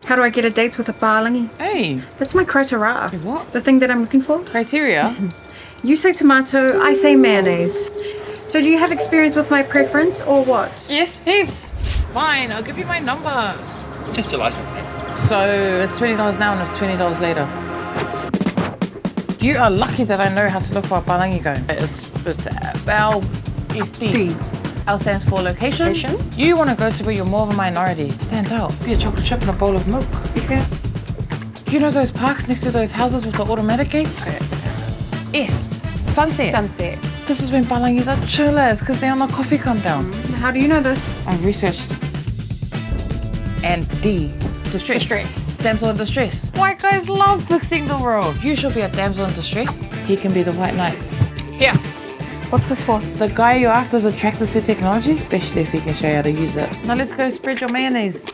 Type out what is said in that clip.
How do I get a date with a palagi? Hey. That's my criteria. What? The thing that I'm looking for. Criteria? You say tomato, I say mayonnaise. So do you have experience with my preference or what? Yes, heaps. Fine, I'll give you my number. Just your license, thanks. So it's $20 now and it's $20 later. You are lucky that I know how to look for a palagi going. It's LSD. L stands for location. You want to go to where you're more of a minority. Stand out. Be a chocolate chip and a bowl of milk. Okay. You know those parks next to those houses with the automatic gates? Yes. Sunset. Sunset. This is when palagis are chillers because they're on a coffee come down. How do you know this? I've researched. And D. Distress. Distress. Damsel in distress. White guys love fixing the world. You should be a damsel in distress. He can be the white knight. Yeah. What's this for? The guy you're after is attracted to technology, especially if he can show you how to use it. Now let's go spread your mayonnaise.